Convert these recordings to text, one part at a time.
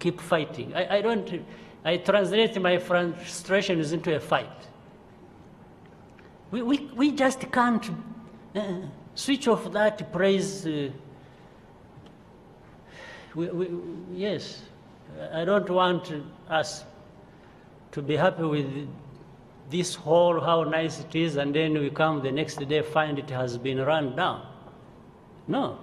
keep fighting. I translate my frustrations into a fight. We just can't switch off that praise. Yes, I don't want us to be happy with this hall, how nice it is, and then we come the next day, find it has been run down. No.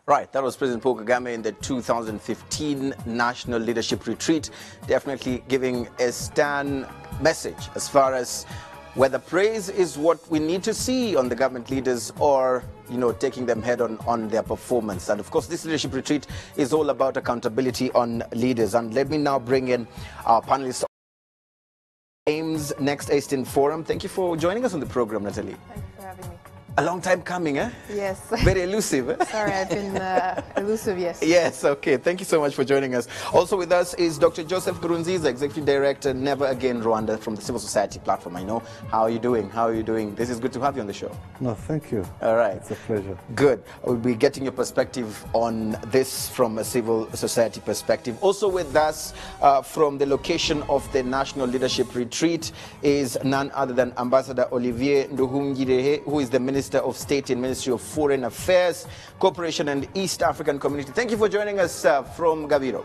Right, that was President Paul Kagame in the 2015 National Leadership Retreat, definitely giving a stern message as far as whether praise is what we need to see on the government leaders or, taking them head on their performance. And of course, this leadership retreat is all about accountability on leaders. And let me now bring in our panelists. AIM's Next Eastern Forum. Thank you for joining us on the program, Natalie. Thank you for having me. A long time coming, eh? Yes. Very elusive, eh? Sorry, I've been elusive, yes. Yes, okay. Thank you so much for joining us. Also with us is Dr. Joseph Kurunziza, Executive Director, Never Again Rwanda, from the Civil Society Platform. I know. How are you doing? How are you doing? This is good to have you on the show. No, thank you. All right. It's a pleasure. Good. We'll be getting your perspective on this from a civil society perspective. Also with us from the location of the National Leadership Retreat is none other than Ambassador Olivier Nduhungirehe, who is the Minister of State in Ministry of Foreign Affairs, Cooperation and East African Community. Thank you for joining us from Gabiro.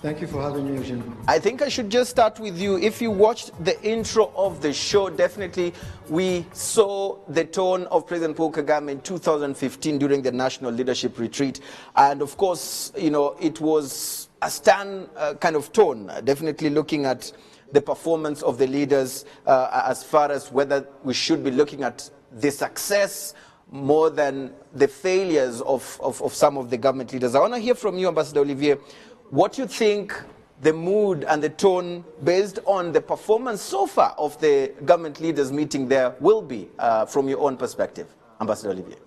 Thank you for having me, Eugene. I think I should just start with you. If you watched the intro of the show, definitely we saw the tone of President Paul Kagame in 2015 during the National Leadership Retreat. And of course, it was a stern kind of tone, definitely looking at the performance of the leaders as far as whether we should be looking at the success more than the failures of some of the government leaders. I want to hear from you, Ambassador Olivier, what you think the mood and the tone based on the performance so far of the government leaders meeting there will be from your own perspective, Ambassador Olivier.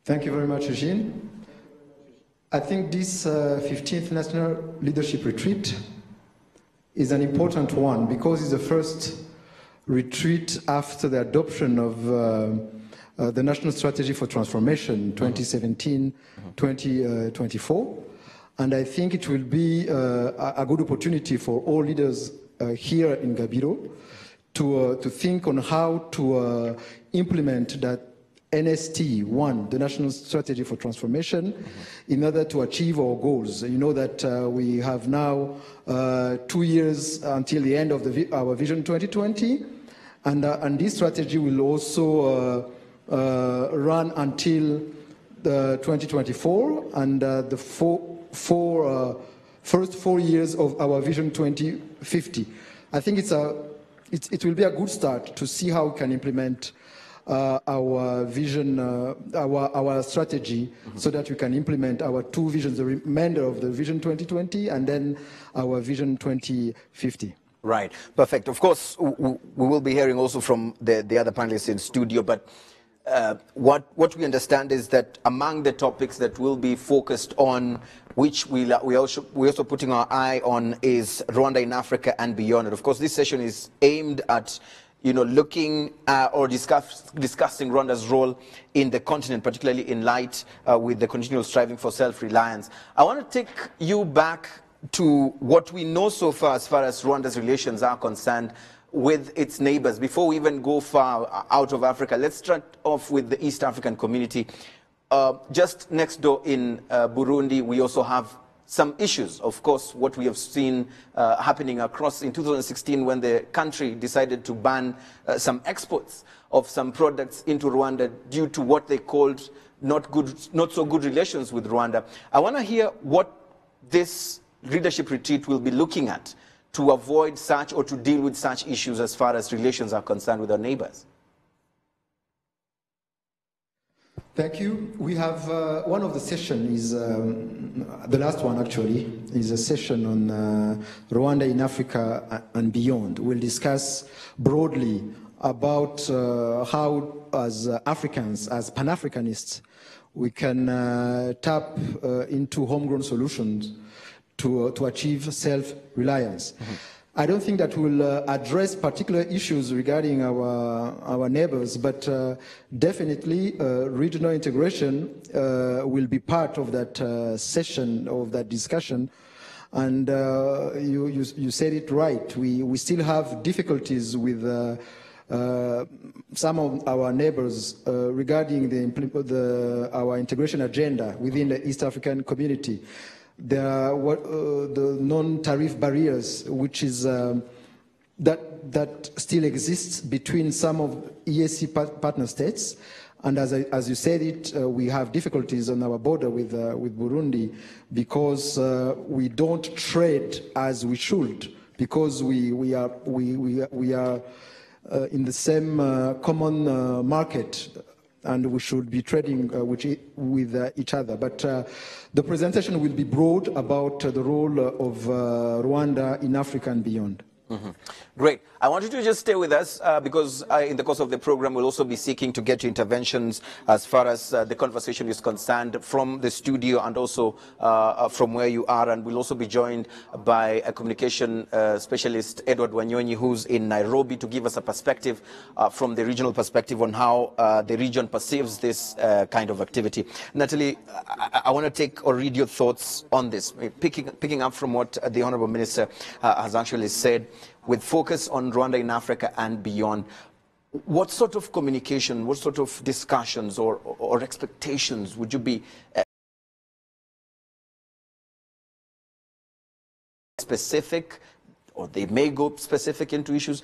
Thank you very much, Eugene. I think this 15th National Leadership Retreat is an important one because it's the first retreat after the adoption of the National Strategy for Transformation 2017-2024. And I think it will be a good opportunity for all leaders here in Gabiro to think on how to implement that NST1, the National Strategy for Transformation, in order to achieve our goals. You know that we have now 2 years until the end of our Vision 2020, and this strategy will also run until 2024, and the first 4 years of our Vision 2050. I think it will be a good start to see how we can implement our vision, our strategy, so that we can implement our two visions, the remainder of the Vision 2020 and then our Vision 2050. Right, perfect. Of course, we will be hearing also from the other panelists in studio, but what we understand is that among the topics that will be focused on, which we're also putting our eye on, is Rwanda in Africa and beyond. And of course, this session is aimed at looking or discussing Rwanda's role in the continent, particularly in light with the continual striving for self-reliance. I want to take you back to what we know so far as Rwanda's relations are concerned with its neighbors. Before we even go far out of Africa, let's start off with the East African community. Just next door in Burundi, we also have some issues. Of course, what we have seen happening across in 2016 when the country decided to ban some exports of some products into Rwanda due to what they called not so good relations with Rwanda. I want to hear what this leadership retreat will be looking at to avoid such or to deal with such issues as far as relations are concerned with our neighbors. Thank you. We have one of the sessions, the last one actually, is a session on Rwanda in Africa and beyond. We'll discuss broadly about how, as Africans, as Pan-Africanists, we can tap into homegrown solutions to achieve self-reliance. I don't think that will address particular issues regarding our neighbors, but definitely regional integration will be part of that session, of that discussion. And you said it right. We still have difficulties with some of our neighbors regarding our integration agenda within the East African community. There are the non-tariff barriers, which is that still exists between some of EAC partner states. And as you said it, we have difficulties on our border with Burundi because we don't trade as we should, because we are in the same common market, and we should be trading with each other. But the presentation will be broad about the role of Rwanda in Africa and beyond. Mm-hmm. Great. I want you to just stay with us because in the course of the program we'll also be seeking to get your interventions as far as the conversation is concerned from the studio and also from where you are, and we'll also be joined by a communication specialist, Edward Wanyonyi, who's in Nairobi, to give us a perspective from the regional perspective on how the region perceives this kind of activity. Natalie, I want to take or read your thoughts on this, picking up from what the Honorable Minister has actually said, with focus on Rwanda in Africa and beyond. What sort of communication, what sort of discussions or expectations would you be specific, or they may go specific into issues,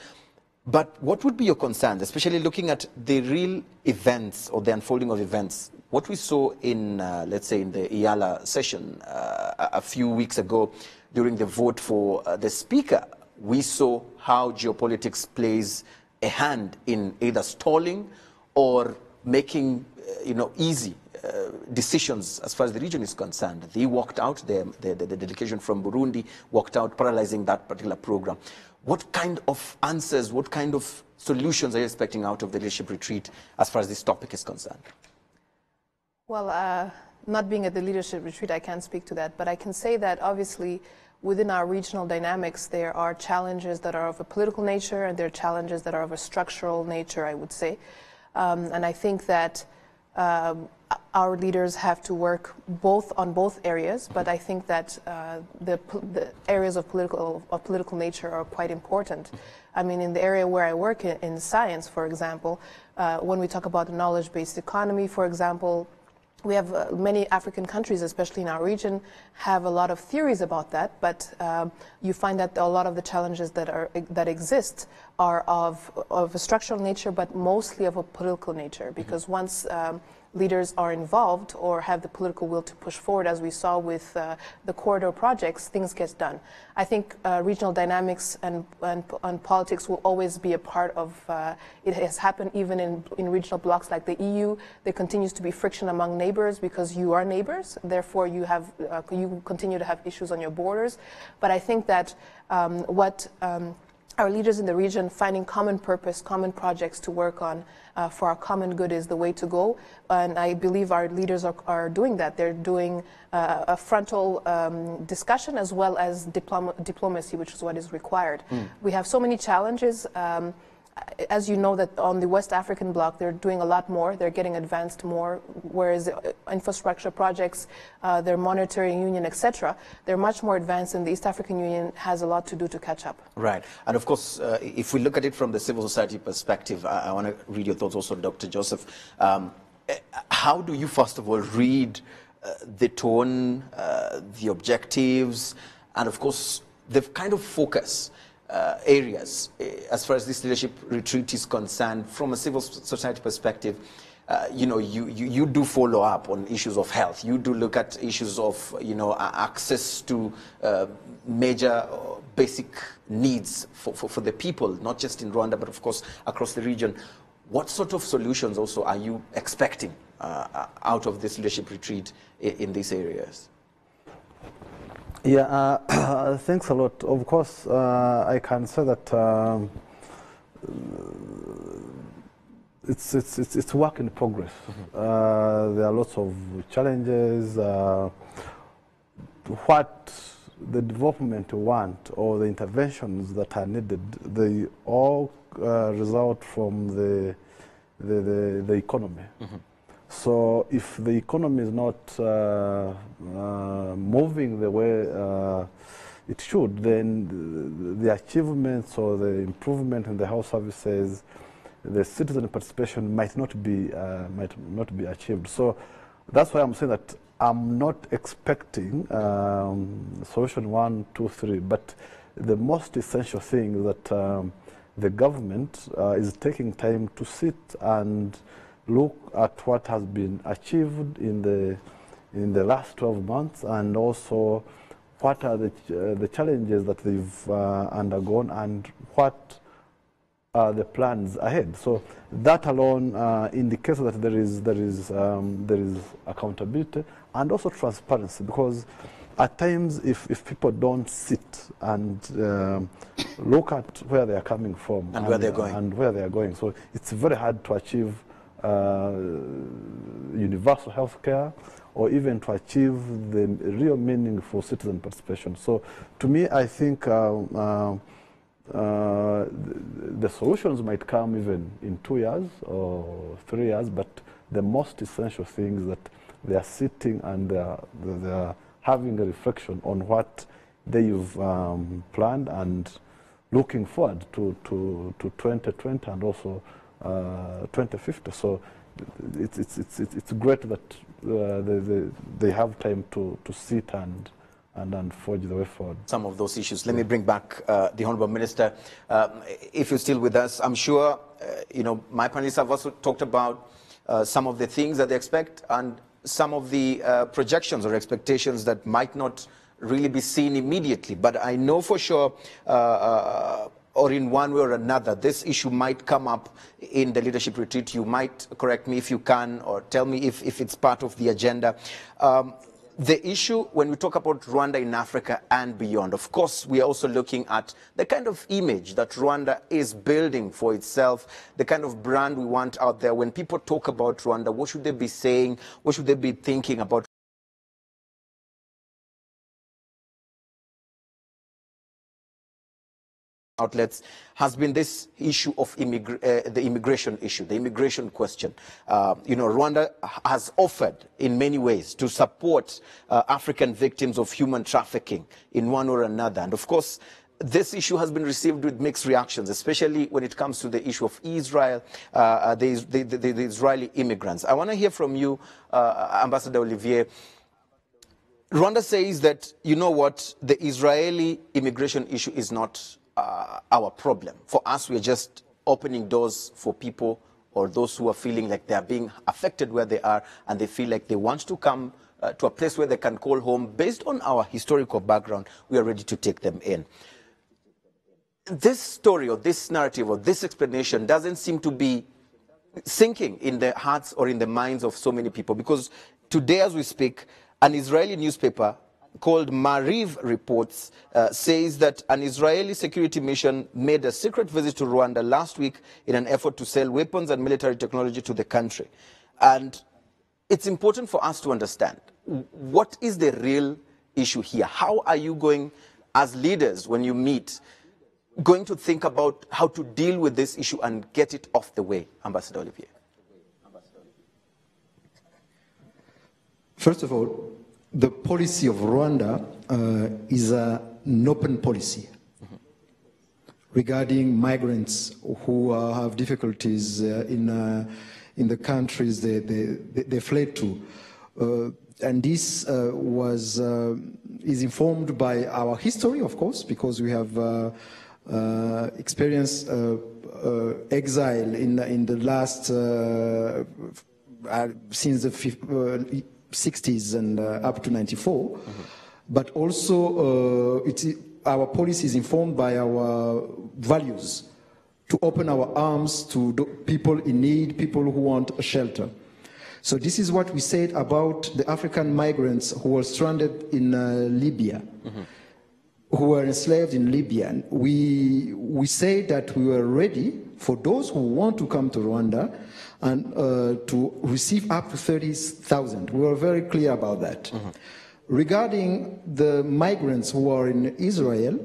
but what would be your concerns, especially looking at the real events or the unfolding of events? What we saw in, let's say, in the IALA session a few weeks ago during the vote for the speaker, we saw how geopolitics plays a hand in either stalling or making easy decisions as far as the region is concerned. They walked out, the delegation from Burundi walked out, paralyzing that particular program. What kind of answers, what kind of solutions are you expecting out of the leadership retreat as far as this topic is concerned? Well, not being at the leadership retreat, I can't speak to that, but I can say that obviously within our regional dynamics, there are challenges that are of a political nature and there are challenges that are of a structural nature, I would say. And I think that our leaders have to work on both areas, but I think that the areas of political nature are quite important. I mean, in the area where I work in science, for example, when we talk about the knowledge-based economy, for example, we have many African countries, especially in our region, have a lot of theories about that, but you find that a lot of the challenges that exist are of a structural nature, but mostly of a political nature, because once leaders are involved or have the political will to push forward, as we saw with the corridor projects, things get done. I think regional dynamics and politics will always be a part of, it has happened even in regional blocs like the EU. There continues to be friction among neighbors because you are neighbors, therefore you continue to have issues on your borders. But I think that our leaders in the region finding common purpose, common projects to work on for our common good is the way to go. And I believe our leaders are doing that. They're doing a frontal discussion as well as diplomacy, which is what is required. We have so many challenges. As you know, that on the West African bloc, they're doing a lot more. They're getting advanced more, whereas infrastructure projects, their monetary union, etc., they're much more advanced, and the East African Union has a lot to do to catch up. Right. And of course, if we look at it from the civil society perspective, I want to read your thoughts also, Dr. Joseph. How do you, first of all, read the tone, the objectives, and of course, the kind of focus areas as far as this leadership retreat is concerned from a civil society perspective? You do follow up on issues of health. You do look at issues of access to major basic needs for the people, not just in Rwanda but of course across the region. What sort of solutions also are you expecting out of this leadership retreat in these areas? Yeah, thanks a lot. Of course, I can say that it's work in progress. There are lots of challenges. What the development we want or the interventions that are needed, they all result from the economy. Mm-hmm. So if the economy is not moving the way it should, then the achievements or the improvement in the health services, the citizen participation might not be achieved. So that's why I'm saying that I'm not expecting solution 1, 2, 3, but the most essential thing is that the government is taking time to sit and look at what has been achieved in the last 12 months, and also what are the challenges that they've undergone and what are the plans ahead. So that alone indicates that there is accountability and also transparency, because at times if people don't sit and look at where they are coming from and where they're going, so it's very hard to achieve universal health care, or even to achieve the real meaningful citizen participation. So to me, I think the solutions might come even in 2 years or 3 years, but the most essential thing is that they are sitting and they are having a reflection on what they've planned and looking forward to 2020 and also 2050. So it's great that they have time to sit and forge the way forward. Some of those issues. Let me bring back the Honourable Minister. If you're still with us, I'm sure my panelists have also talked about some of the things that they expect and some of the projections or expectations that might not really be seen immediately. But I know for sure, or in one way or another, this issue might come up in the leadership retreat. You might correct me if you can, or tell me if it's part of the agenda. The issue, when we talk about Rwanda in Africa and beyond, of course, we are also looking at the kind of image that Rwanda is building for itself, the kind of brand we want out there. When people talk about Rwanda, what should they be saying? What should they be thinking about? Outlets has been this issue of the immigration issue, the immigration question. Rwanda has offered in many ways to support African victims of human trafficking in one or another. And of course, this issue has been received with mixed reactions, especially when it comes to the issue of Israel, the Israeli immigrants. I want to hear from you, Ambassador Olivier. Rwanda says that, the Israeli immigration issue is not our problem. For us, we're just opening doors for people or those who are feeling like they're being affected where they are and they feel like they want to come to a place where they can call home. Based on our historical background, we are ready to take them in. This story or this narrative or this explanation doesn't seem to be sinking in the hearts or in the minds of so many people, because today as we speak, an Israeli newspaper called Mariv Reports says that an Israeli security mission made a secret visit to Rwanda last week in an effort to sell weapons and military technology to the country. And it's important for us to understand, what is the real issue here? How are you going, as leaders, when you meet, going to think about how to deal with this issue and get it off the way, Ambassador Olivier? First of all, the policy of Rwanda is an open policy regarding migrants who have difficulties in the countries they fled to. And this is informed by our history, of course, because we have experienced exile in the last, since the 60s and up to 94, but also our policy is informed by our values to open our arms to people in need, people who want a shelter. So this is what we said about the African migrants who were stranded in Libya, who were enslaved in Libya. We say that we were ready for those who want to come to Rwanda and to receive up to 30,000. We were very clear about that. regarding the migrants who are in Israel,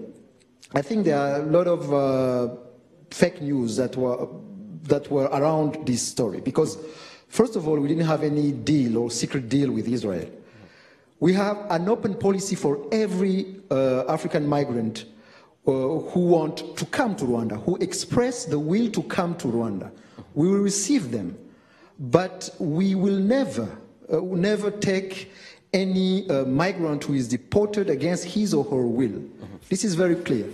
I think there are a lot of fake news that were around this story. Because, first of all, we didn't have any deal or secret deal with Israel. We have an open policy for every African migrant who want to come to Rwanda, who express the will to come to Rwanda. We will receive them, but we will never take any migrant who is deported against his or her will. This is very clear.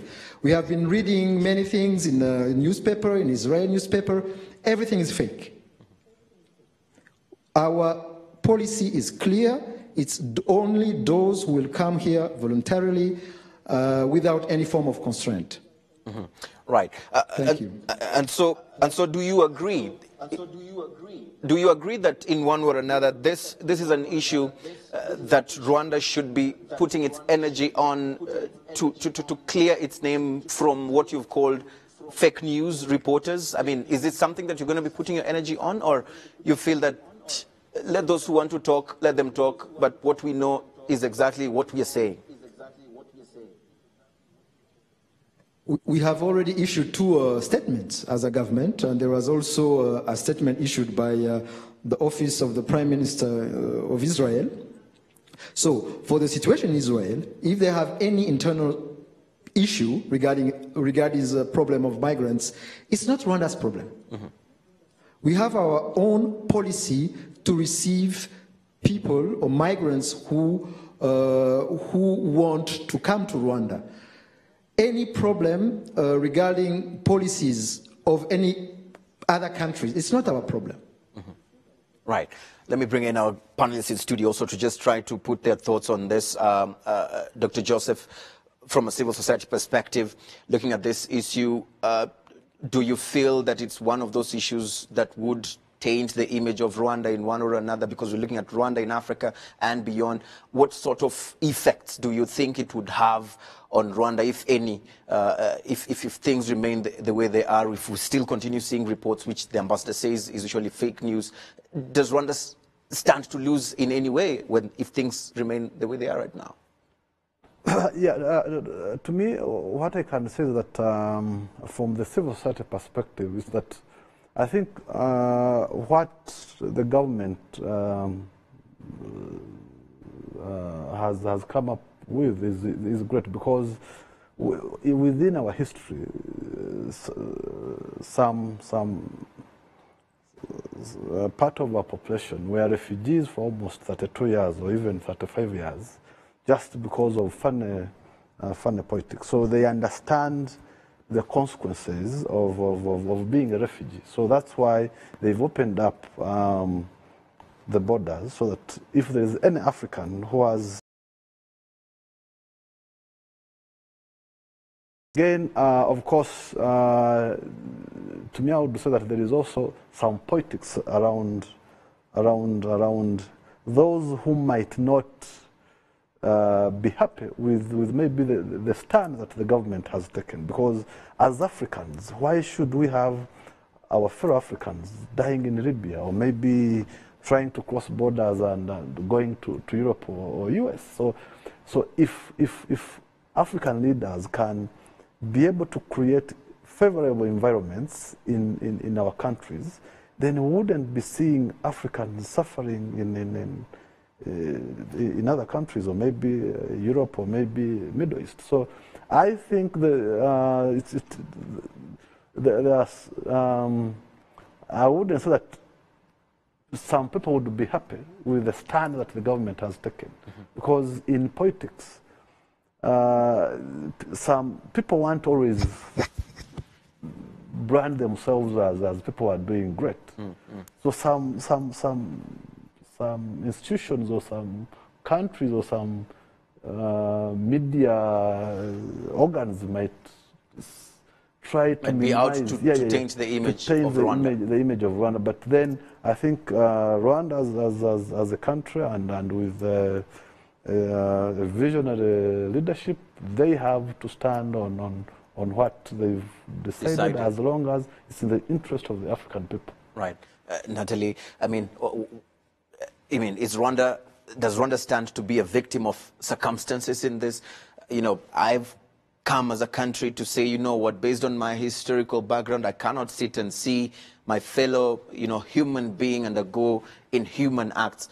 We have been reading many things in the newspaper, in Israeli newspaper. Everything is fake. Our policy is clear. It's only those who will come here voluntarily without any form of constraint. Right. Thank you. And so do you agree? Do you agree that in one way or another, this is an issue that Rwanda should be putting its energy on to clear its name from what you've called fake news reporters? I mean, is it something that you're going to be putting your energy on, or you feel that let those who want to talk, let them talk, but what we know is exactly what we are saying? We have already issued two statements as a government, and there was also a statement issued by the Office of the Prime Minister of Israel. So, for the situation in Israel, if they have any internal issue regarding the problem of migrants, it's not Rwanda's problem. We have our own policy to receive people or migrants who want to come to Rwanda. Any problem regarding policies of any other countries, it's not our problem. Right. Let me bring in our panelists in studio also to just try to put their thoughts on this. Dr. Joseph, from a civil society perspective, looking at this issue, do you feel that it's one of those issues that would taint the image of Rwanda in one or another, because we're looking at Rwanda in Africa and beyond? What sort of effects do you think it would have on Rwanda, if any, if things remain the way they are, if we still continue seeing reports which the ambassador says is usually fake news? Does Rwanda stand to lose in any way if things remain the way they are right now? To me, what I can say is that from the civil society perspective is that I think what the government has come up with is great, because within our history, some part of our population were refugees for almost 32 years or even 35 years, just because of funny politics. So they understand the consequences of being a refugee. So that's why they've opened up the borders, so that if there's any African who has... Again, of course, to me, I would say that there is also some politics around those who might not be happy with maybe the stand that the government has taken. Because as Africans, why should we have our fellow Africans dying in Libya, or maybe trying to cross borders and going to Europe or US? So if African leaders can be able to create favorable environments in our countries, then we wouldn't be seeing Africans suffering in other countries, or maybe Europe, or maybe Middle East. So I think I wouldn't say that some people would be happy with the stand that the government has taken, because in politics, some people want to always brand themselves as people who are doing great. So some institutions or some countries or some media organs might try to be out to taint the image of Rwanda. The image of Rwanda. But then I think Rwanda as a country and with a visionary leadership, they have to stand on what they've decided, as long as it's in the interest of the African people. Right. Natalie, I mean, is Rwanda does Rwanda stand to be a victim of circumstances in this? You know, I've come as a country to say, you know what, based on my historical background, I cannot sit and see my fellow, you know, human being undergo inhuman acts.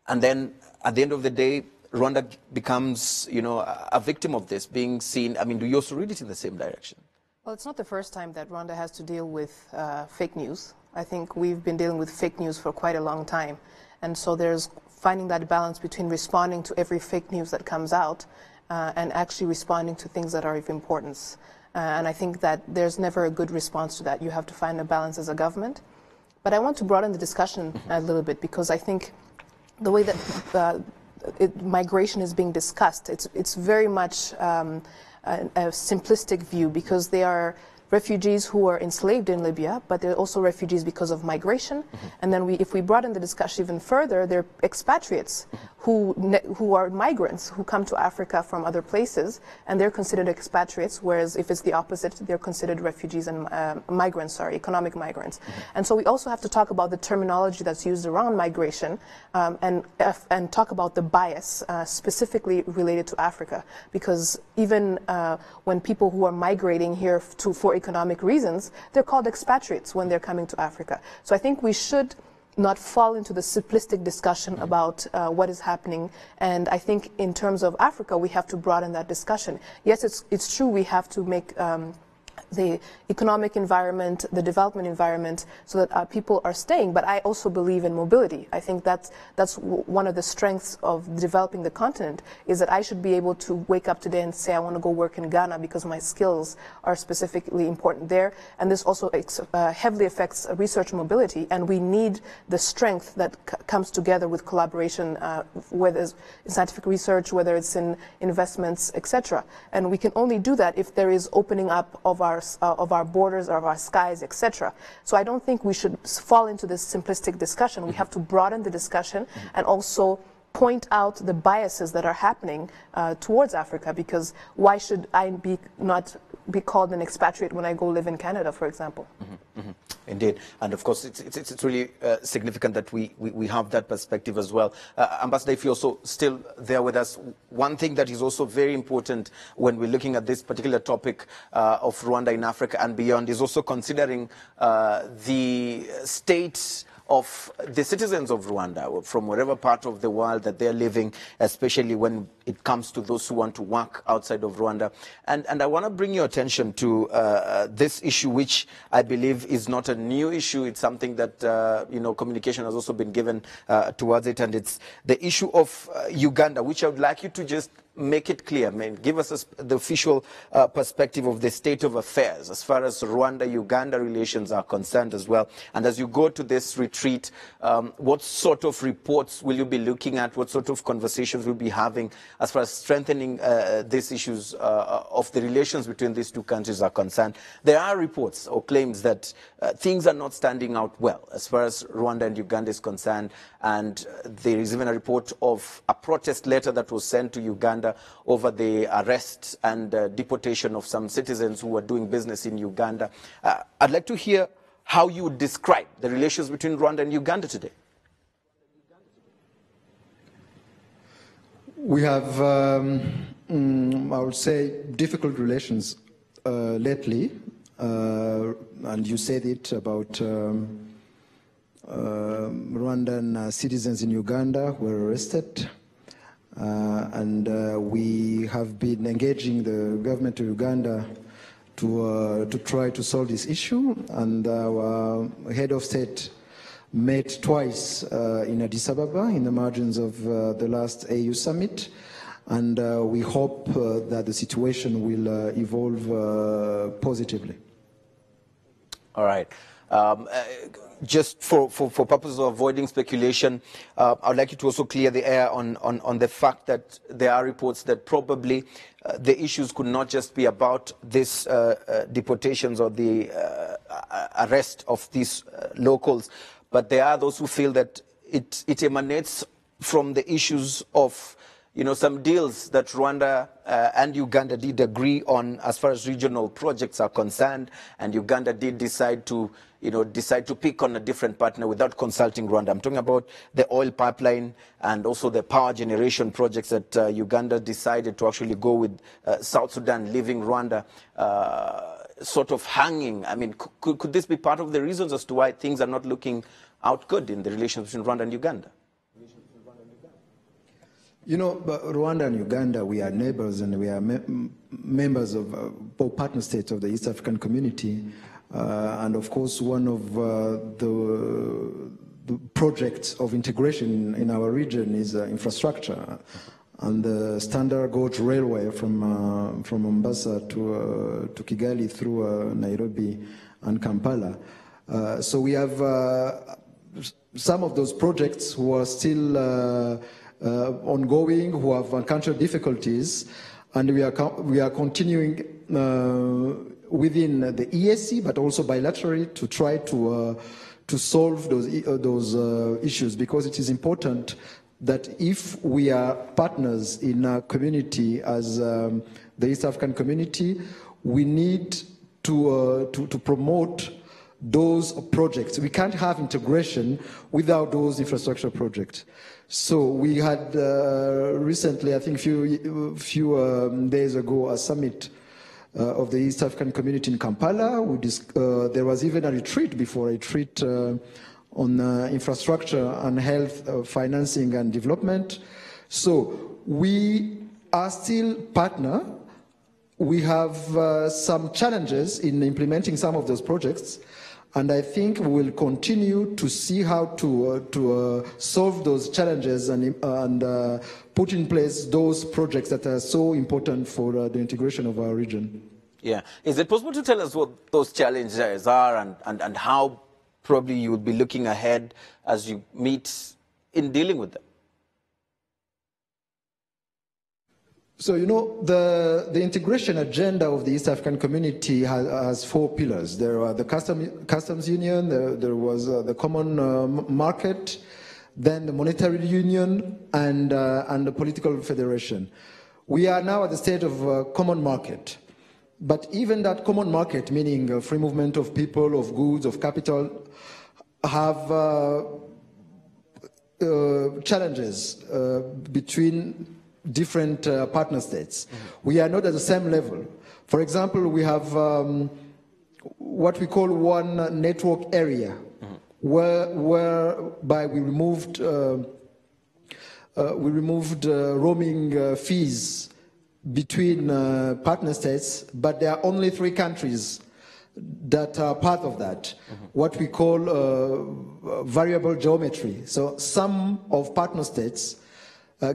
And then at the end of the day, Rwanda becomes, you know, a victim of this, being seen. I mean, do you also read it in the same direction? Well, it's not the first time that Rwanda has to deal with fake news. I think we've been dealing with fake news for quite a long time. And so there's finding that balance between responding to every fake news that comes out and actually responding to things that are of importance. And I think that there's never a good response to that. You have to find a balance as a government. But I want to broaden the discussion a little bit, because I think the way that migration is being discussed, it's very much a simplistic view, because they are refugees who are enslaved in Libya, but they're also refugees because of migration. And then if we broaden the discussion even further, they're expatriates who are migrants who come to Africa from other places, and they're considered expatriates, whereas if it's the opposite, they're considered refugees and migrants, economic migrants. And so we also have to talk about the terminology that's used around migration and talk about the bias specifically related to Africa, because even when people who are migrating here for economic reasons, they're called expatriates when they're coming to Africa. So I think we should not fall into the simplistic discussion about what is happening. And I think in terms of Africa, we have to broaden that discussion. Yes, it's true we have to make the economic environment, the development environment, so that people are staying. But I also believe in mobility. I think that's one of the strengths of developing the continent, is that I should be able to wake up today and say I want to go work in Ghana because my skills are specifically important there. And this also heavily affects research mobility. And we need the strength that comes together with collaboration, whether it's in scientific research, whether it's in investments, etc. And we can only do that if there is opening up of our borders, of our skies, etc. So I don't think we should fall into this simplistic discussion. We have to broaden the discussion and also point out the biases that are happening towards Africa, because why should I not be called an expatriate when I go live in Canada, for example? Indeed, and of course it's really significant that we have that perspective as well. Ambassador, if you're also still there with us, one thing that is also very important when we're looking at this particular topic of Rwanda in Africa and beyond is also considering the state of the citizens of Rwanda, from whatever part of the world that they're living, especially when it comes to those who want to work outside of Rwanda. And I want to bring your attention to this issue, which I believe is not a new issue. It's something that, you know, communication has also been given towards it. And it's the issue of Uganda, which I would like you to just make it clear. I mean, give us the official perspective of the state of affairs as far as Rwanda-Uganda relations are concerned as well. And as you go to this retreat, what sort of reports will you be looking at? What sort of conversations will you be having as far as strengthening these issues of the relations between these two countries are concerned? There are reports or claims that things are not standing out well as far as Rwanda and Uganda is concerned. And there is even a report of a protest letter that was sent to Uganda over the arrest and deportation of some citizens who were doing business in Uganda. I'd like to hear how you would describe the relations between Rwanda and Uganda today. We have, I would say, difficult relations lately, and you said it about Rwandan citizens in Uganda were arrested. And we have been engaging the government of Uganda to try to solve this issue. And our head of state met twice in Addis Ababa in the margins of the last AU summit. And we hope that the situation will evolve positively. All right. Just for purposes of avoiding speculation, I'd like you to also clear the air on the fact that there are reports that probably the issues could not just be about this deportations or the arrest of these locals, but there are those who feel that it emanates from the issues of some deals that Rwanda and Uganda did agree on as far as regional projects are concerned, and Uganda did decide to pick on a different partner without consulting Rwanda. I'm talking about the oil pipeline and also the power generation projects that Uganda decided to actually go with South Sudan, leaving Rwanda sort of hanging. I mean, could this be part of the reasons as to why things are not looking out good in the relations between Rwanda and Uganda? Rwanda and Uganda, we are neighbors and we are members of both partner states of the East African Community. And of course, one of the projects of integration in our region is infrastructure. And the standard gauge railway from Mombasa to Kigali through Nairobi and Kampala. So we have some of those projects who are still ongoing, who have encountered difficulties, and we are continuing within the EAC, but also bilaterally, to try to solve those issues, because it is important that if we are partners in a community as the East African Community, we need to promote those projects. We can't have integration without those infrastructure projects. So we had recently, I think few days ago, a summit of the East African Community in Kampala. There was even a retreat on infrastructure and health, financing and development. So we are still partner. We have some challenges in implementing some of those projects, and I think we will continue to see how to solve those challenges and put in place those projects that are so important for the integration of our region. Yeah. Is it possible to tell us what those challenges are and how probably you would be looking ahead as you meet in dealing with them? So, the integration agenda of the East African Community has 4 pillars. There are the customs union, there was the common market, then the monetary union, and the political federation. We are now at the stage of common market. But even that common market, meaning free movement of people, of goods, of capital, have challenges between different partner states. Mm-hmm. We are not at the same level. For example, we have what we call one network area, mm-hmm. whereby we removed roaming fees between partner states, but there are only 3 countries that are part of that, mm-hmm. what we call variable geometry. So some of partner states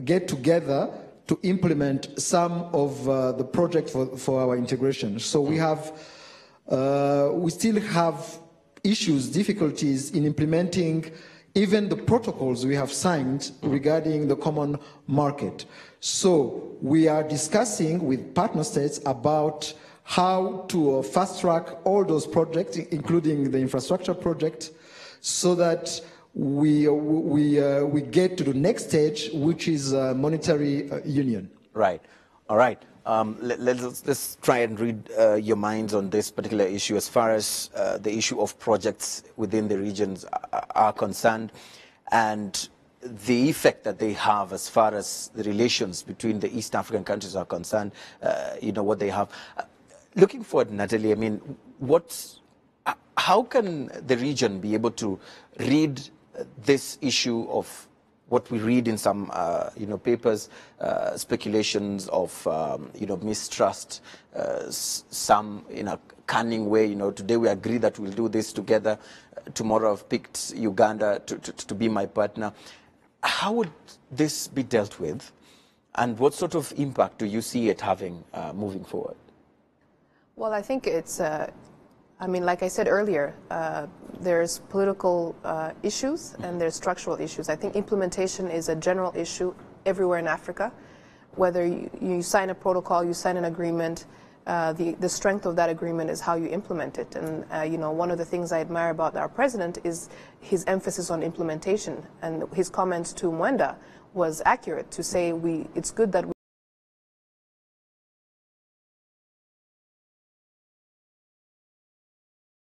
get together to implement some of the project for our integration. So we still have issues, difficulties in implementing even the protocols we have signed regarding the common market. So we are discussing with partner states about how to fast track all those projects, including the infrastructure project, so that we get to the next stage, which is monetary union. Right. All right. Let's try and read your minds on this particular issue as far as the issue of projects within the regions are concerned, and the effect that they have as far as the relations between the East African countries are concerned, what they have. Looking forward, Natalie, I mean, how can the region be able to read this issue of what we read in some, papers, speculations of, mistrust, some in a cunning way, today we agree that we'll do this together, tomorrow I've picked Uganda to be my partner. How would this be dealt with, and what sort of impact do you see it having moving forward? Well, I think it's, like I said earlier, there's political issues and there's structural issues. I think implementation is a general issue everywhere in Africa. Whether you sign a protocol, you sign an agreement, the strength of that agreement is how you implement it. And, one of the things I admire about our president is his emphasis on implementation. And his comments to Mwenda was accurate to say it's good that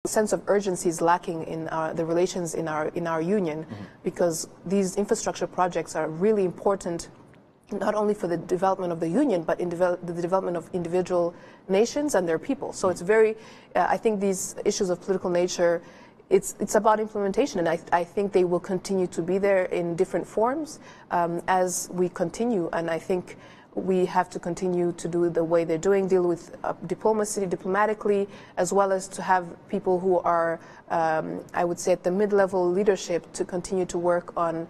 sense of urgency is lacking in the relations in our union, because these infrastructure projects are really important not only for the development of the union, but in the development of individual nations and their people. So it's very, I think these issues of political nature, it's about implementation, and I think they will continue to be there in different forms as we continue. And I think we have to continue to do the way they're doing, deal with diplomatically, as well as to have people who are, I would say, at the mid-level leadership to continue to work on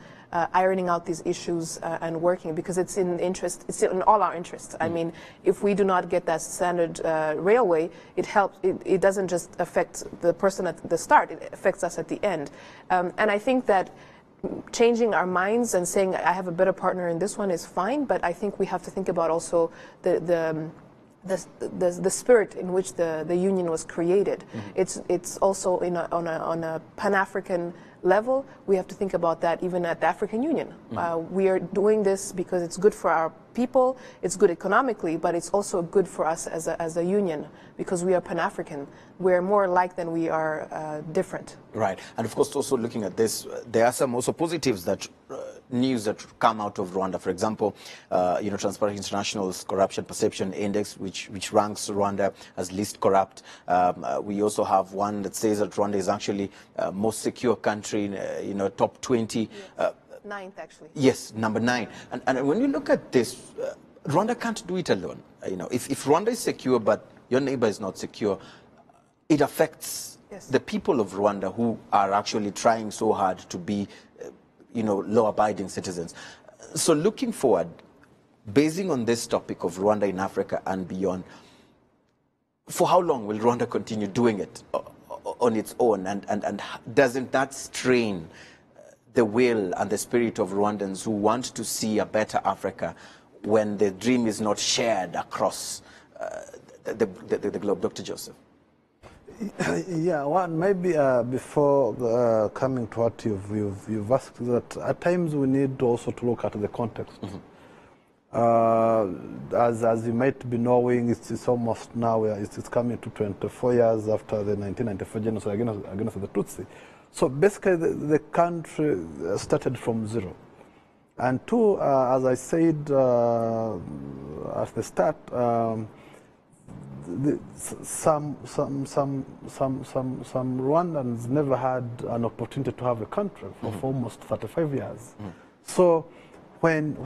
ironing out these issues and working, because it's in all our interests. I mean, if we do not get that standard railway, it doesn't just affect the person at the start, it affects us at the end. And I think that changing our minds and saying I have a better partner in this one is fine, but I think we have to think about also the spirit in which the union was created. It's also on a Pan-African level. We have to think about that even at the African Union. We are doing this because it's good for our people, it's good economically, but it's also good for us as a union, because we are Pan-African. We're more alike than we are different. Right, and of course also looking at this, there are some also positives that news that come out of Rwanda. For example, Transparency International's Corruption Perception Index, which ranks Rwanda as least corrupt. We also have one that says that Rwanda is actually most secure country, top 20. Yes. Ninth, actually. Yes, number 9. And when you look at this, Rwanda can't do it alone. If Rwanda is secure but your neighbor is not secure, it affects the people of Rwanda who are actually trying so hard to be law-abiding citizens. So looking forward, basing on this topic of Rwanda in Africa and beyond, for how long will Rwanda continue doing it on its own? And doesn't that strain the will and the spirit of Rwandans who want to see a better Africa when the dream is not shared across the globe? Dr. Joseph. Yeah, one maybe before coming to what you've asked, that at times we need also to look at the context. As you might be knowing, it's almost now, it's coming to 24 years after the 1994 genocide against the Tutsi. So basically the country started from zero. And two, as I said at the start, some Rwandans never had an opportunity to have a country for almost 35 years. So when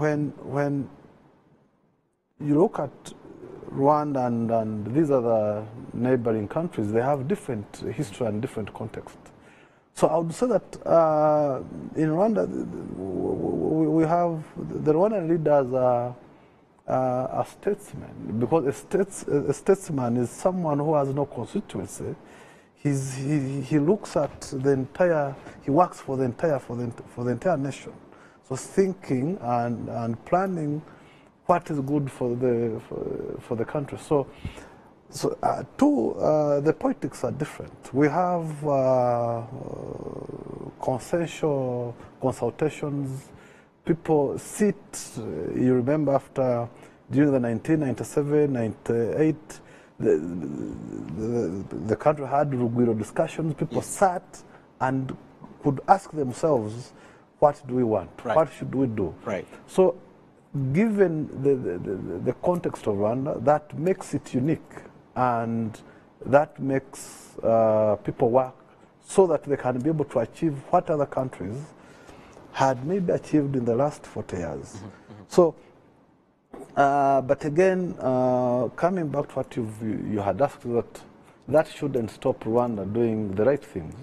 you look at Rwanda and these other neighboring countries, they have different history and different context. So I would say that in Rwanda, we have the Rwandan leaders are statesmen, because a statesman is someone who has no constituency. He looks at the entire, he works for the entire nation. So thinking and planning what is good for the country. So two, the politics are different. We have consensual consultations. People sit, you remember during the 1997, 98, the country had Rugwiro discussions. People sat and could ask themselves, what do we want? Right. What should we do? Right. So given the context of Rwanda, that makes it unique, and that makes people work so that they can be able to achieve what other countries had maybe achieved in the last 40 years. So, but again, coming back to what you had asked, that shouldn't stop Rwanda doing the right things,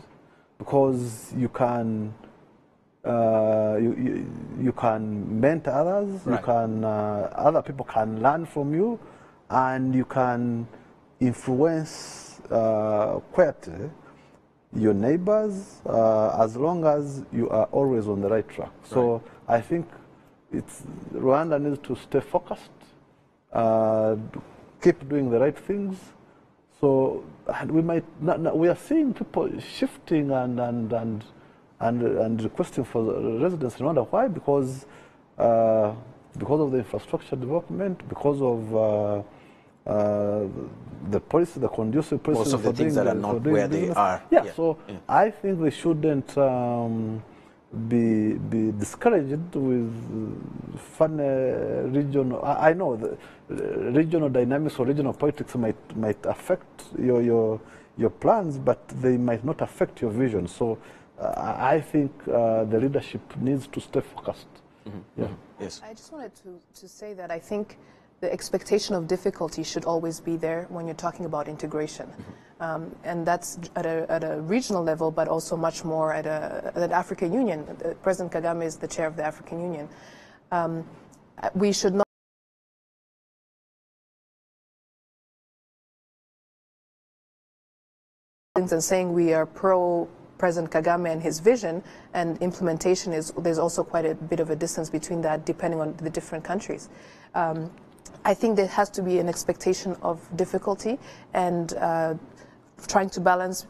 because you can you can mentor others, right. You can other people can learn from you, and you can influence quietly your neighbors, as long as you are always on the right track. So right. I think Rwanda needs to stay focused, keep doing the right things. So and we are seeing people shifting and requesting for residence in Rwanda. Why? Because because of the infrastructure development, because of the policy, the conducive policy. Most of the things that are not where they are. Yeah, so I think they shouldn't be discouraged with fun regional. I know the regional dynamics or regional politics might affect your plans, but they might not affect your vision. So I think the leadership needs to stay focused. Mm-hmm. Yeah. Yes. I just wanted to say that I think the expectation of difficulty should always be there when you're talking about integration. And that's at a regional level, but also much more at an African Union. President Kagame is the chair of the African Union. We should not and saying we are pro President Kagame and his vision, and implementation there's also quite a bit of a distance between that depending on the different countries. I think there has to be an expectation of difficulty and trying to balance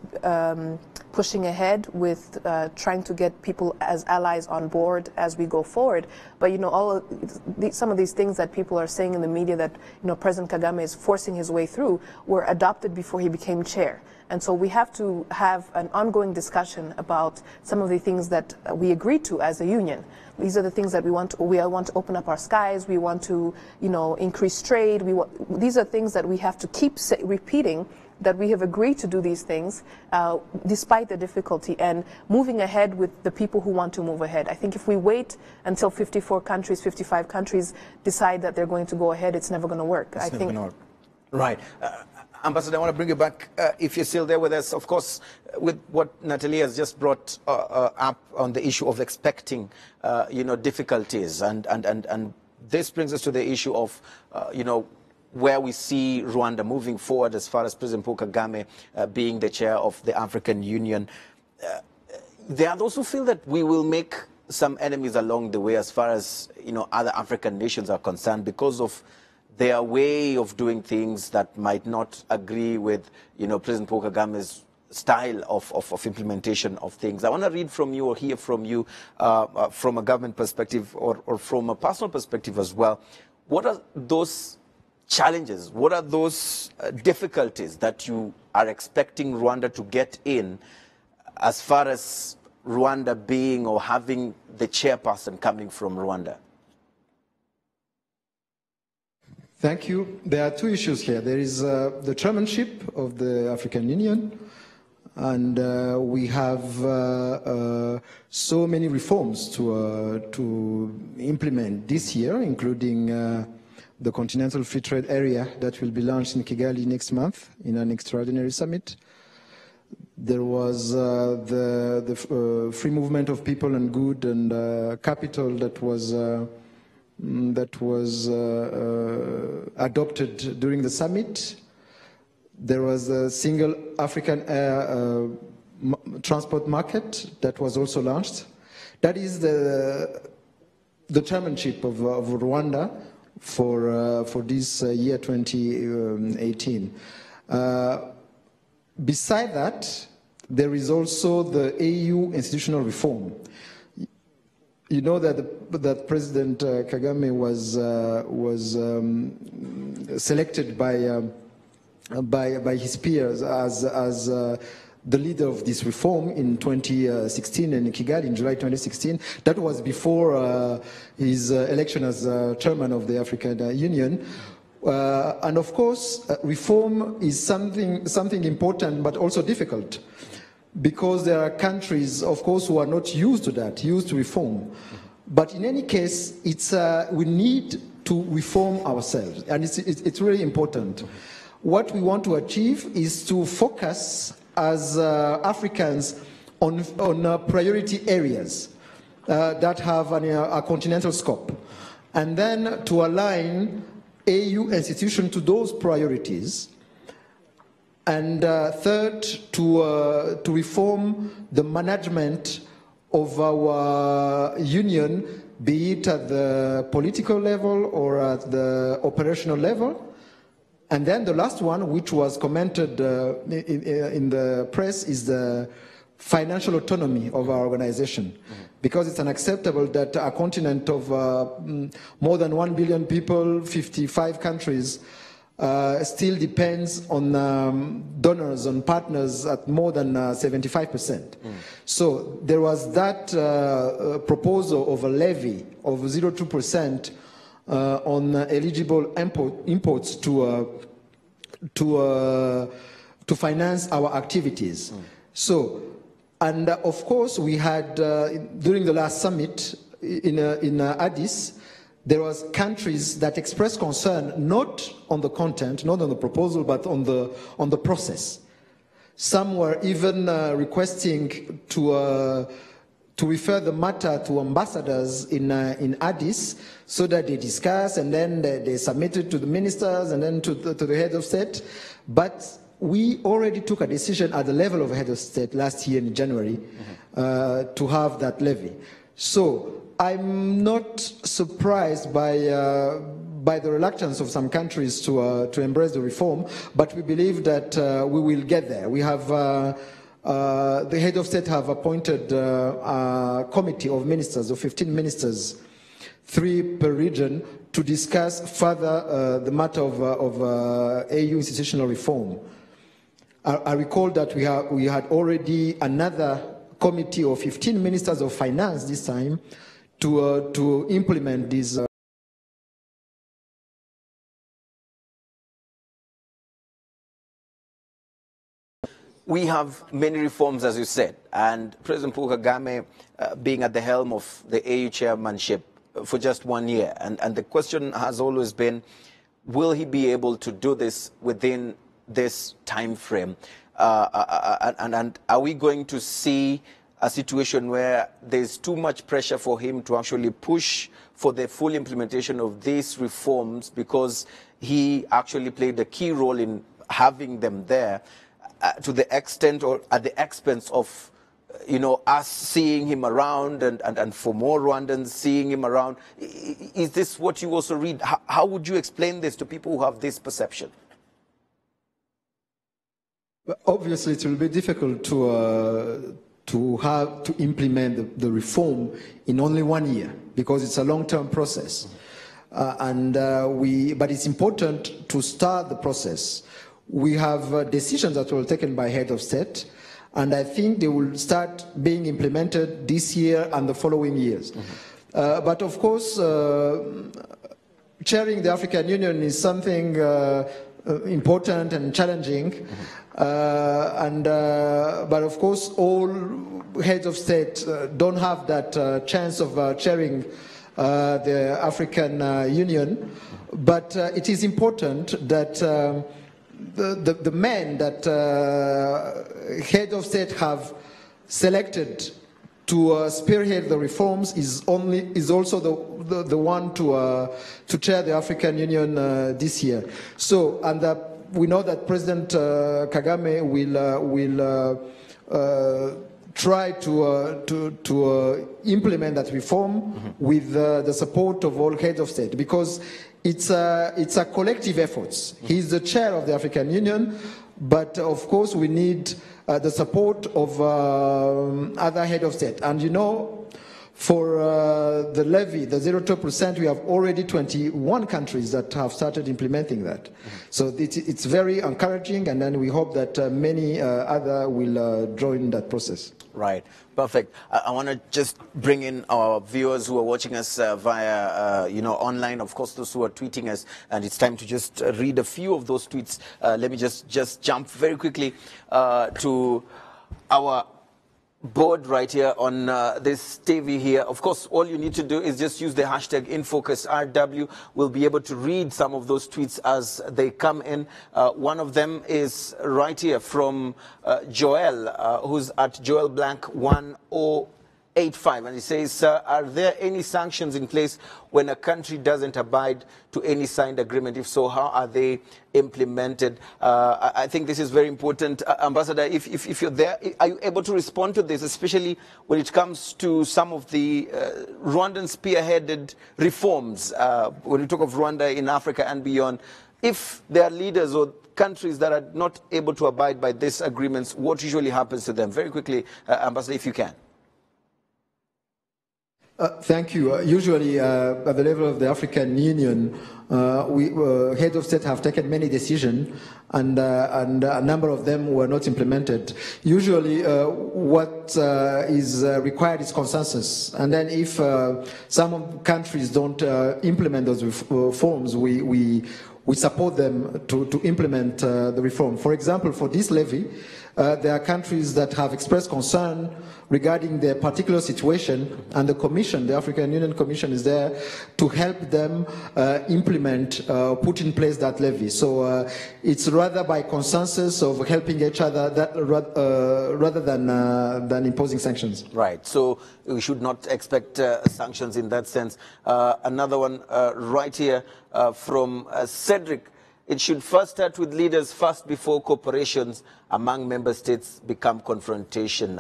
pushing ahead with trying to get people as allies on board as we go forward. But some of these things that people are saying in the media that President Kagame is forcing his way through were adopted before he became chair. And so we have to have an ongoing discussion about some of the things that we agreed to as a union. These are the things that we want to open up our skies. We want to, increase trade. These are things that we have to keep repeating, that we have agreed to do these things despite the difficulty and moving ahead with the people who want to move ahead. I think if we wait until 54 countries, 55 countries decide that they're going to go ahead, it's never going to work. It's never going to work. Right. Ambassador, I want to bring you back, if you're still there with us, of course, with what Natalie has just brought up on the issue of expecting, difficulties. And this brings us to the issue of, where we see Rwanda moving forward as far as President Paul Kagame being the chair of the African Union. There are those who feel that we will make some enemies along the way as far as, other African nations are concerned because of their way of doing things that might not agree with, President Paul Kagame's style of implementation of things. I want to read from you or hear from you from a government perspective or from a personal perspective as well. What are those challenges? What are those difficulties that you are expecting Rwanda to get in as far as Rwanda being or having the chairperson coming from Rwanda? Thank you. There are two issues here. There is the chairmanship of the African Union, and we have so many reforms to implement this year, including the Continental Free Trade Area that will be launched in Kigali next month in an extraordinary summit. There was the free movement of people and good and capital that was adopted during the summit. There was a single African transport market that was also launched. That is the chairmanship of Rwanda for this year 2018. Beside that, there is also the AU institutional reform. You know that President Kagame was selected by his peers as the leader of this reform in 2016 in Kigali in July 2016. That was before his election as chairman of the African Union. And of course, reform is something important, but also difficult, because there are countries, of course, who are not used to that, used to reform. But in any case, we need to reform ourselves, and it's really important. What we want to achieve is to focus as Africans on priority areas that have a continental scope, and then to align AU institutions to those priorities. And third, to reform the management of our union, be it at the political level or at the operational level. And then the last one, which was commented in the press, is the financial autonomy of our organization, because it's unacceptable that a continent of more than 1 billion people, 55 countries, still depends on donors, on partners at more than 75%. So there was that proposal of a levy of 0.2% on eligible imports to finance our activities. So, and of course we had, during the last summit in Addis, there was countries that expressed concern not on the content, not on the proposal, but on the process. Some were even requesting to refer the matter to ambassadors in Addis so that they discuss and then they submit it to the ministers and then to the head of state. But we already took a decision at the level of head of state last year in January to have that levy. So I'm not surprised by the reluctance of some countries to embrace the reform, but we believe that we will get there. We have the head of state have appointed a committee of ministers, of 15 ministers, 3 per region, to discuss further the matter of AU institutional reform. I recall that we had already another committee of 15 ministers of finance this time to implement these. We have many reforms, as you said, and President Paul Kagame being at the helm of the AU chairmanship for just 1 year. And the question has always been, will he be able to do this within this time frame? And are we going to see a situation where there's too much pressure for him to actually push for the full implementation of these reforms because he actually played a key role in having them there, to the extent or at the expense of, you know, us seeing him around and for more Rwandans seeing him around? Is this what you also read? How would you explain this to people who have this perception? Obviously, it will be difficult to implement the reform in only 1 year because it's a long-term process, but it's important to start the process. We have decisions that were taken by head of state, and I think they will start being implemented this year and the following years. But of course, chairing the African Union is something important and challenging. But of course, all heads of state don't have that chance of chairing the African Union. But it is important that the men that head of state have selected to spearhead the reforms is also the one to chair the African Union this year. So, and we know that President Kagame will try to implement that reform with the support of all heads of state, because it's a collective effort. He's the chair of the African Union, but of course we need the support of other heads of state. And you know, for the levy, the 0.2%, we have already 21 countries that have started implementing that. So it's very encouraging, and then we hope that many other will join that process. Right. Perfect. I want to just bring in our viewers who are watching us via, online, of course, those who are tweeting us, and it's time to just read a few of those tweets. Let me just jump very quickly to our board right here on this TV here. Of course, all you need to do is just use the hashtag InFocusRW. We'll be able to read some of those tweets as they come in. One of them is right here from Joel, who's at Joel Blank 1085, and he says, are there any sanctions in place when a country doesn't abide to any signed agreement? If so, how are they implemented? I think this is very important. Ambassador, if you're there, are you able to respond to this, especially when it comes to some of the Rwandan spearheaded reforms? When we talk of Rwanda in Africa and beyond, if there are leaders or countries that are not able to abide by these agreements, what usually happens to them? Very quickly, Ambassador, if you can. Thank you. Usually, at the level of the African Union, heads of state have taken many decisions, and a number of them were not implemented. Usually, what is required is consensus, and then if some countries don't implement those reforms, we support them to implement the reform. For example, for this levy, there are countries that have expressed concern regarding their particular situation, and the Commission, the African Union Commission, is there to help them implement, put in place that levy. So it's rather by consensus of helping each other rather than imposing sanctions. Right. So we should not expect sanctions in that sense. Another one right here from Cedric. It should first start with leaders first before cooperations among member states become confrontation.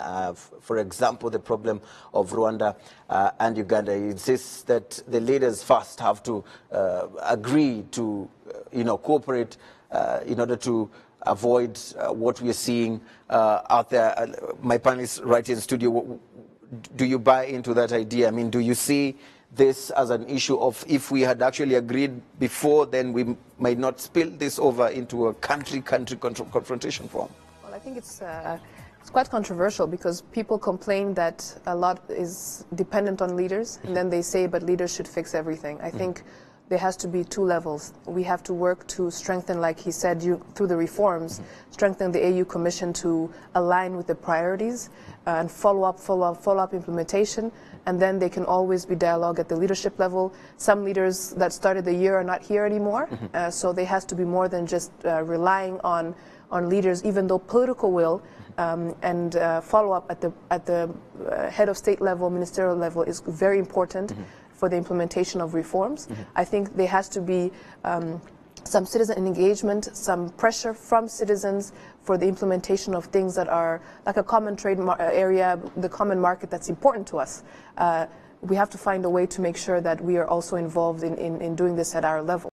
For example, the problem of Rwanda and Uganda insists that the leaders first have to agree to, cooperate in order to avoid what we are seeing out there. My panelists right here in the studio, do you buy into that idea? I mean, do you see this as an issue of if we had actually agreed before, then we might not spill this over into a country confrontation form? Well, I think it's quite controversial because people complain that a lot is dependent on leaders, and then they say, but leaders should fix everything. I think there has to be two levels. We have to work to strengthen, like he said, through the reforms, strengthen the AU Commission to align with the priorities and follow up implementation. And then there can always be dialogue at the leadership level. Some leaders that started the year are not here anymore, so there has to be more than just relying on leaders, even though political will and follow-up at the head of state level, ministerial level is very important for the implementation of reforms. I think there has to be some citizen engagement, some pressure from citizens for the implementation of things that are like a common trade area, the common market that's important to us. We have to find a way to make sure that we are also involved in doing this at our level.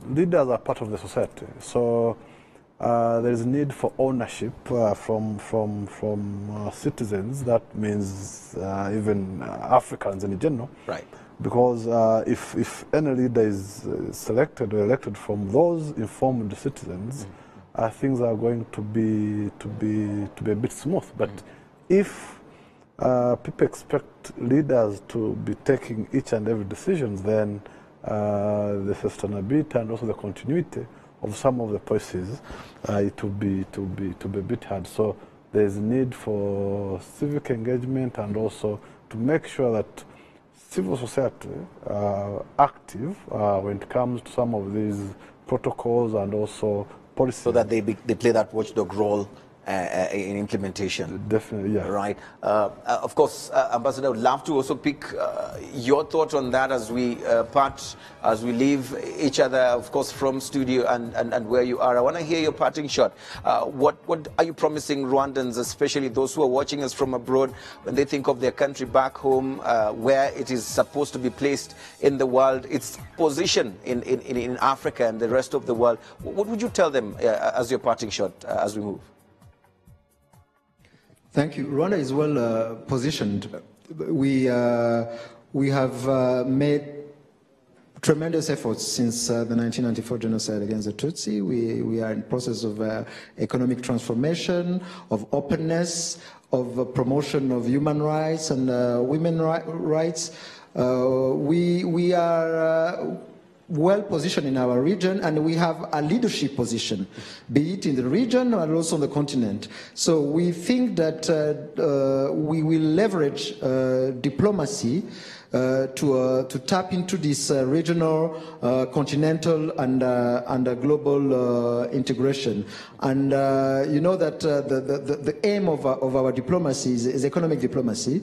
Leaders are part of the society, so there is a need for ownership from citizens. That means even Africans in general. Right. Because if any leader is selected or elected from those informed citizens, things are going to be a bit smooth. But if people expect leaders to be taking each and every decision, then the sustainability and also the continuity of some of the policies, it will be a bit hard. So there is a need for civic engagement and also to make sure that civil society are active when it comes to some of these protocols and also policies. So that they play that watchdog role in implementation. Definitely, yeah. Right. Of course, Ambassador, I would love to also pick your thoughts on that as we part, as we leave each other, of course, from studio and where you are. I want to hear your parting shot. What are you promising Rwandans, especially those who are watching us from abroad, when they think of their country back home, where it is supposed to be placed in the world, its position in Africa and the rest of the world? What would you tell them as your parting shot as we move? Thank you. Rwanda is well positioned. We have made tremendous efforts since the 1994 genocide against the Tutsi. We are in the process of economic transformation, of openness, of promotion of human rights and women's rights. We are well positioned in our region, and we have a leadership position, be it in the region or also on the continent. So we think that we will leverage diplomacy to tap into this regional, continental, and global integration. And you know that the aim of our diplomacy is economic diplomacy.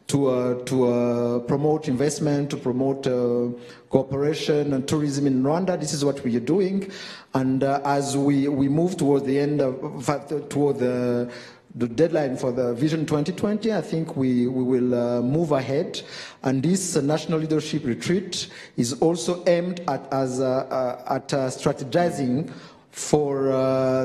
To promote investment, to promote cooperation and tourism in Rwanda. This is what we are doing. And as we move toward the end of, toward the the deadline for the Vision 2020, I think we will move ahead. And this national leadership retreat is also aimed at strategizing for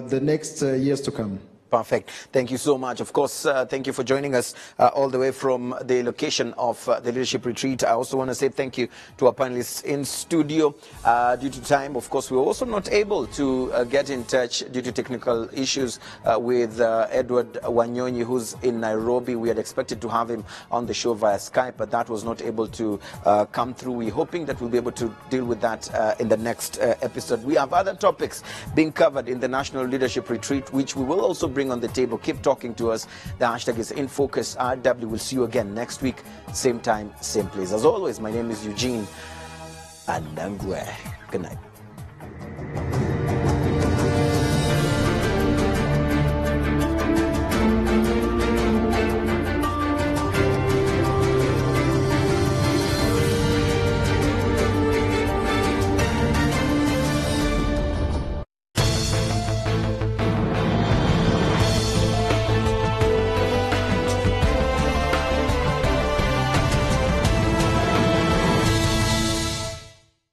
the next years to come. Perfect. Thank you so much. Of course, thank you for joining us all the way from the location of the leadership retreat. I also want to say thank you to our panelists in studio. Due to time, of course, we were also not able to get in touch due to technical issues with Edward Wanyonyi, who's in Nairobi. We had expected to have him on the show via Skype, but that was not able to come through. We're hoping that we'll be able to deal with that in the next episode. We have other topics being covered in the National Leadership Retreat, which we will also bring on the table. Keep talking to us. The hashtag is InFocusRW. We'll see you again next week, same time, same place. As always, my name is Eugene Andangwe. Good night.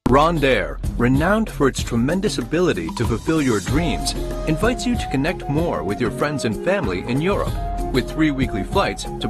Rwanda, renowned for its tremendous ability to fulfill your dreams, invites you to connect more with your friends and family in Europe with 3 weekly flights to